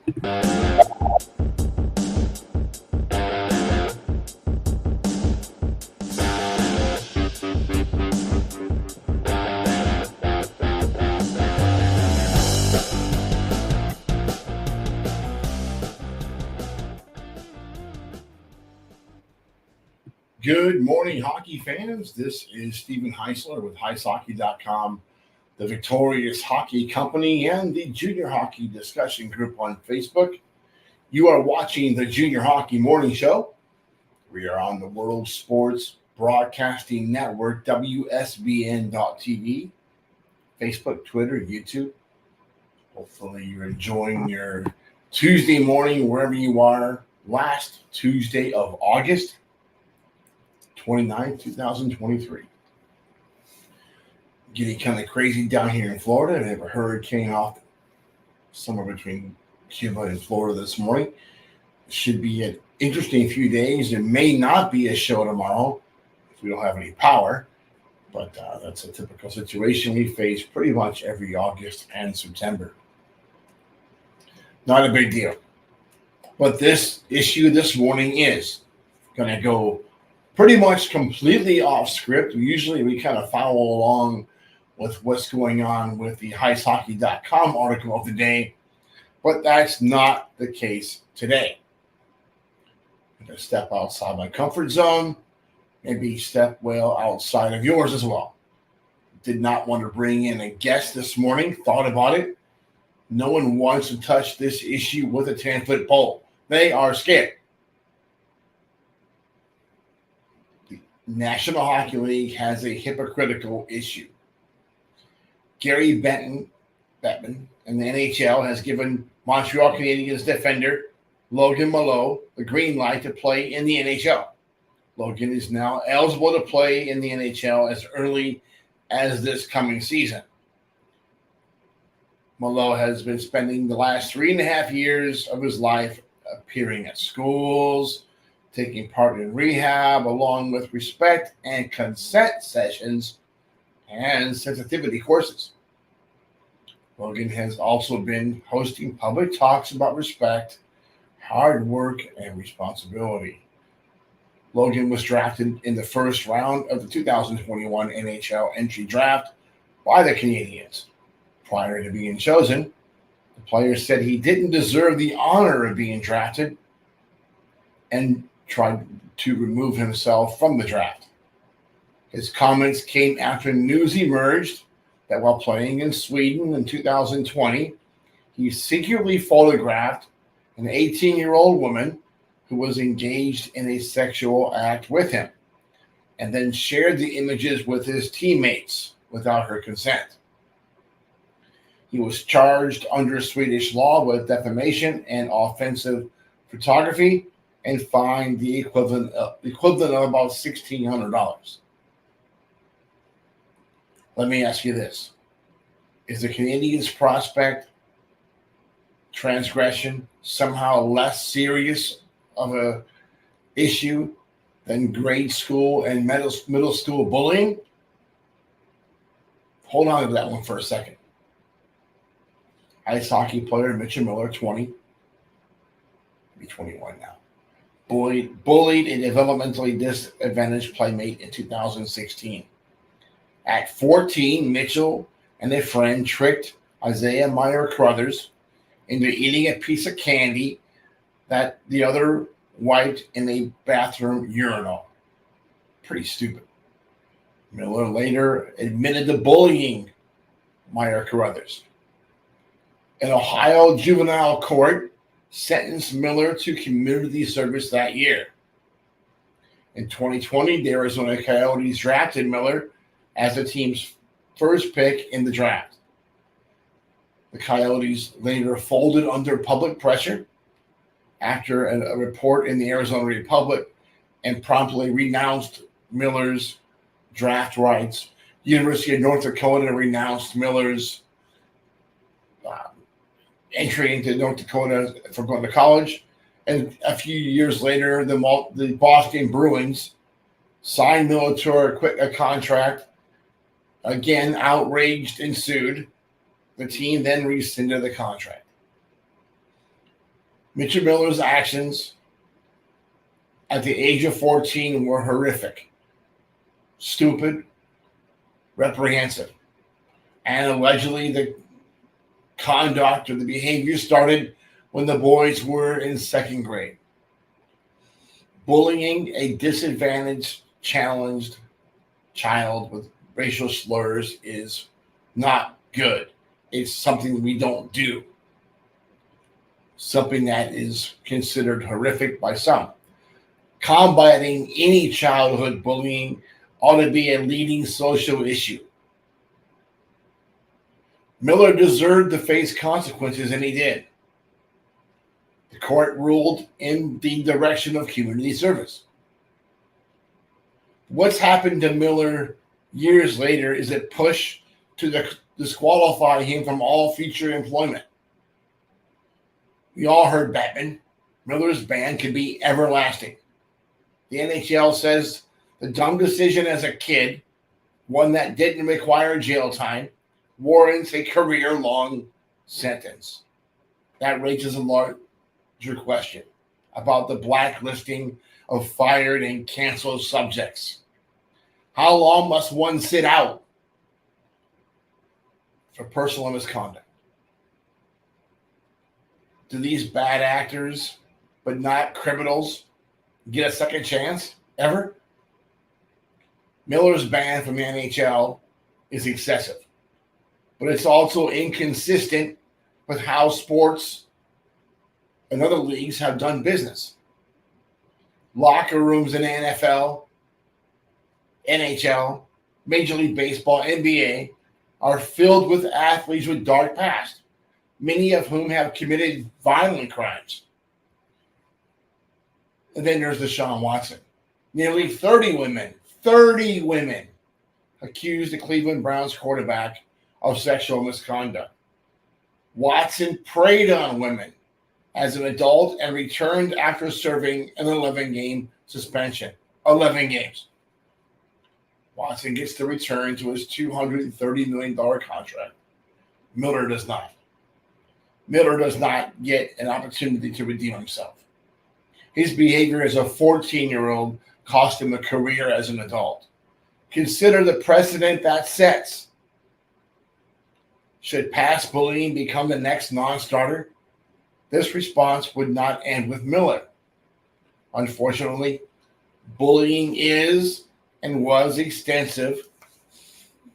Good morning, hockey fans. This is Stephen Heisler with HeisHockey.com, the Victorious Hockey Company, and the Junior Hockey Discussion Group on Facebook. You are watching the Junior Hockey Morning Show. We are on the World Sports Broadcasting Network, WSBN.TV, Facebook, Twitter, YouTube. Hopefully you're enjoying your Tuesday morning wherever you are. Last Tuesday of August 29th, 2023. Getting kind of crazy down here in Florida. I have a hurricane off somewhere between Cuba and Florida this morning. It should be an interesting few days. There may not be a show tomorrow if we don't have any power, but that's a typical situation we face pretty much every August and September. Not a big deal. But this issue this morning is going to go pretty much completely off script. Usually we kind of follow along with what's going on with the HeisHockey.com article of the day, but that's not the case today. I'm going to step outside my comfort zone, maybe step well outside of yours as well. Did not want to bring in a guest this morning, thought about it. No one wants to touch this issue with a 10-foot pole. They are scared. National Hockey League has a hypocritical issue. Gary Bettman and the NHL has given Montreal Canadiens defender Logan Mallow the green light to play in the NHL. Logan is now eligible to play in the NHL as early as this coming season. Mallow has been spending the last 3.5 years of his life appearing at schools, taking part in rehab, along with respect and consent sessions and sensitivity courses. Logan has also been hosting public talks about respect, hard work, and responsibility. Logan was drafted in the first round of the 2021 NHL entry draft by the Canadiens. Prior to being chosen, the player said he didn't deserve the honor of being drafted and tried to remove himself from the draft. His comments came after news emerged that while playing in Sweden in 2020, he secretly photographed an 18-year-old woman who was engaged in a sexual act with him, and then shared the images with his teammates without her consent. He was charged under Swedish law with defamation and offensive photography and fined the equivalent of about $1,600. Let me ask you this. Is the Canadiens' prospect transgression somehow less serious of a issue than grade school and middle school bullying? Hold on to that one for a second. Ice hockey player Mitchell Miller, 20, maybe 21 now, bullied a developmentally disadvantaged playmate in 2016. At 14, Mitchell and a friend tricked Isaiah Meyer Crothers into eating a piece of candy that the other wiped in a bathroom urinal. Pretty stupid. Miller later admitted to bullying Meyer Crothers. An Ohio juvenile court sentenced Miller to community service that year. In 2020, the Arizona Coyotes drafted Miller as the team's first pick in the draft. The Coyotes later folded under public pressure after a report in the Arizona Republic and promptly renounced Miller's draft rights. University of North Dakota renounced Miller's entry into North Dakota for going to college. And a few years later, the Boston Bruins signed Miller to a contract. Again, outraged and sued. The team then rescinded the contract. Mitchell Miller's actions at the age of 14 were horrific, stupid, reprehensible, and allegedly the conduct or the behavior started when the boys were in second grade. Bullying a disadvantaged, challenged child with racial slurs is not good. It's something we don't do. Something that is considered horrific by some. Combating any childhood bullying ought to be a leading social issue. Miller deserved to face consequences, and he did. The court ruled in the direction of community service. What's happened to Miller years later is a push to disqualify him from all future employment. We all heard Batman. Miller's ban could be everlasting. The NHL says the dumb decision as a kid, one that didn't require jail time, warrants a career-long sentence. That raises a larger question about the blacklisting of fired and canceled subjects. How long must one sit out for personal misconduct? Do these bad actors, but not criminals, get a second chance ever? Miller's ban from the NHL is excessive, but it's also inconsistent with how sports and other leagues have done business. Locker rooms in the NFL, NHL, Major League Baseball, NBA are filled with athletes with dark past, many of whom have committed violent crimes. And then there's Deshaun Watson. Nearly 30 women accused the Cleveland Browns quarterback of sexual misconduct. Watson preyed on women as an adult and returned after serving an 11-game suspension. 11 games. Watson gets to return to his $230 million contract. Miller does not. Miller does not get an opportunity to redeem himself. His behavior as a 14-year-old cost him a career as an adult. Consider the precedent that sets. Should past bullying become the next non-starter? This response would not end with Miller. Unfortunately, bullying is and was extensive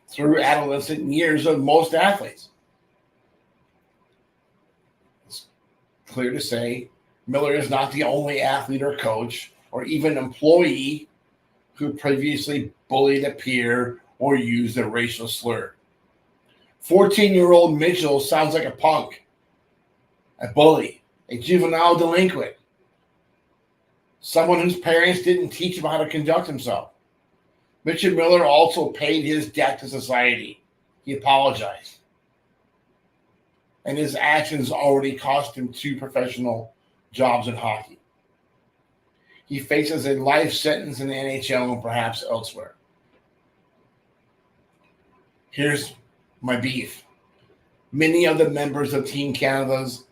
through adolescent years of most athletes. It's clear to say Miller is not the only athlete or coach or even employee who previously bullied a peer or used a racial slur. 14-year-old Mitchell sounds like a punk, a bully, a juvenile delinquent, someone whose parents didn't teach him how to conduct himself. Mitchell Miller also paid his debt to society. He apologized. And his actions already cost him 2 professional jobs in hockey. He faces a life sentence in the NHL and perhaps elsewhere. Here's my beef. Many of the members of Team Canada's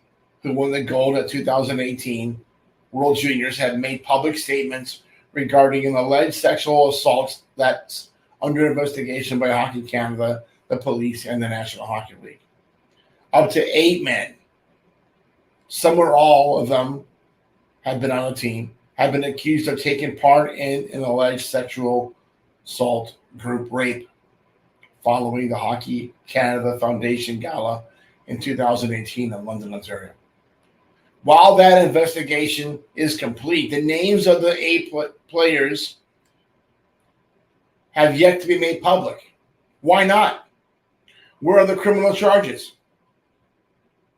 who won the gold at 2018 World Juniors have made public statements regarding an alleged sexual assault that's under investigation by Hockey Canada, the police, and the National Hockey League. Up to 8 men, some or all of them have been on the team, have been accused of taking part in an alleged sexual assault group rape following the Hockey Canada Foundation Gala in 2018 in London, Ontario. While that investigation is complete, the names of the 8 players have yet to be made public. Why not? Where are the criminal charges?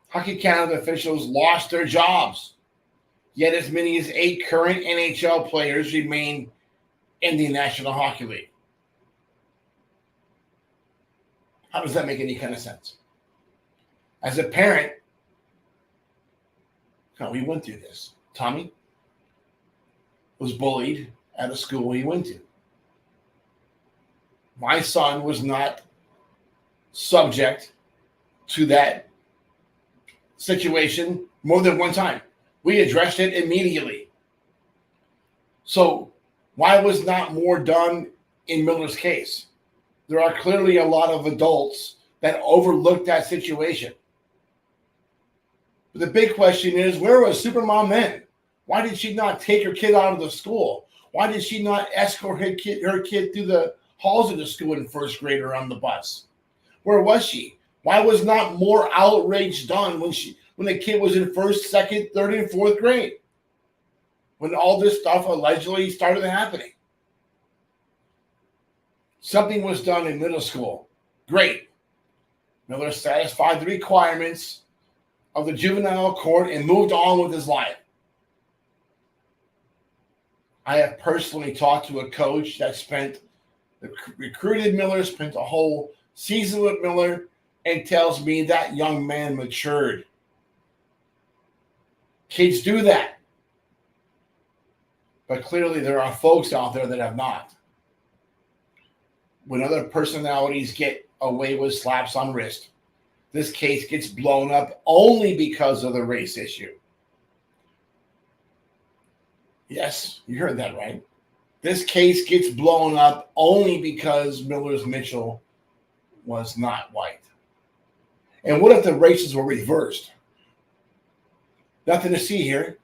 Hockey Canada officials lost their jobs, yet as many as 8 current NHL players remain in the National Hockey League. How does that make any kind of sense? As a parent, we went through this. Tommy was bullied at a school he went to. My son was not subject to that situation more than one time. We addressed it immediately. So why was not more done in Miller's case? There are clearly a lot of adults that overlooked that situation. But the big question is, where was Supermom then? Why did she not take her kid out of the school? Why did she not escort her kid through the halls of the school in first grade or on the bus? Where was she? Why was not more outrage done when the kid was in first, second, third, and fourth grade? When all this stuff allegedly started happening. Something was done in middle school. Great. Miller satisfied the requirements of the juvenile court and moved on with his life. I have personally talked to a coach that recruited Miller, spent a whole season with Miller, and tells me that young man matured. Kids do that. But clearly there are folks out there that have not. When other personalities get away with slaps on wrist, this case gets blown up only because of the race issue. Yes, you heard that right. This case gets blown up only because Miller's Mitchell was not white. And what if the races were reversed? Nothing to see here.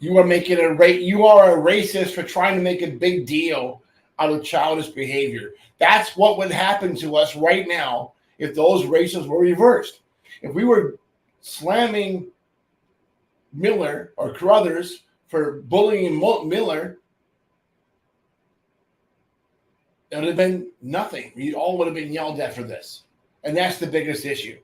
You are a racist for trying to make a big deal out of childish behavior. That's what would happen to us right now if those races were reversed. If we were slamming Miller or Carruthers for bullying Miller, it would have been nothing. We all would have been yelled at for this. And that's the biggest issue.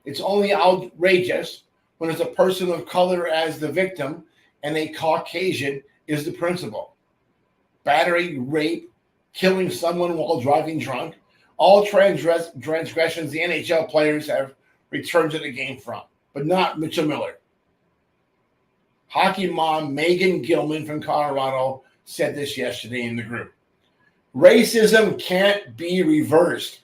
It's only outrageous when it's a person of color as the victim and a Caucasian is the principal. Battery, rape, killing someone while driving drunk, all transgressions the NHL players have returned to the game from, but not Mitchell Miller. Hockey mom Megan Gilman from Colorado said this yesterday in the group. Racism can't be reversed.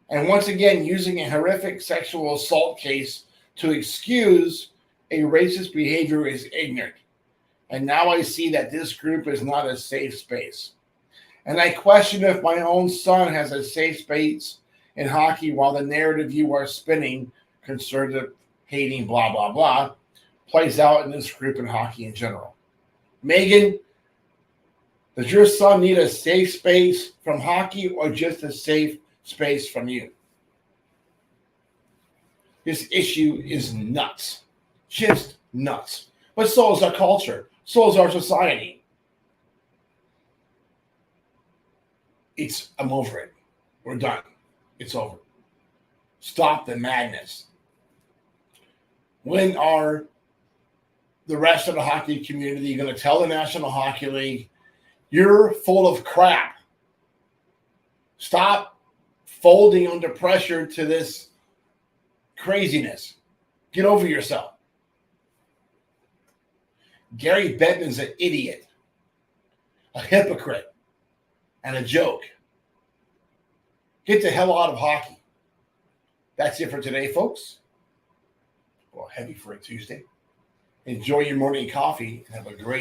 And once again, using a horrific sexual assault case to excuse a racist behavior is ignorant. And now I see that this group is not a safe space. And I question if my own son has a safe space in hockey while the narrative you are spinning, conservative, hating, blah, blah, blah, plays out in this group in hockey in general. Megan, does your son need a safe space from hockey or just a safe space from you? This issue is nuts. Just nuts. But so is our culture. So is our society. I'm over it. We're done. It's over. Stop the madness. When are the rest of the hockey community going to tell the National Hockey League, you're full of crap? Stop folding under pressure to this craziness. Get over yourself. Gary Bettman's an idiot, a hypocrite, and a joke. Get the hell out of hockey. That's it for today, folks. Well, heavy for a Tuesday. Enjoy your morning coffee and have a great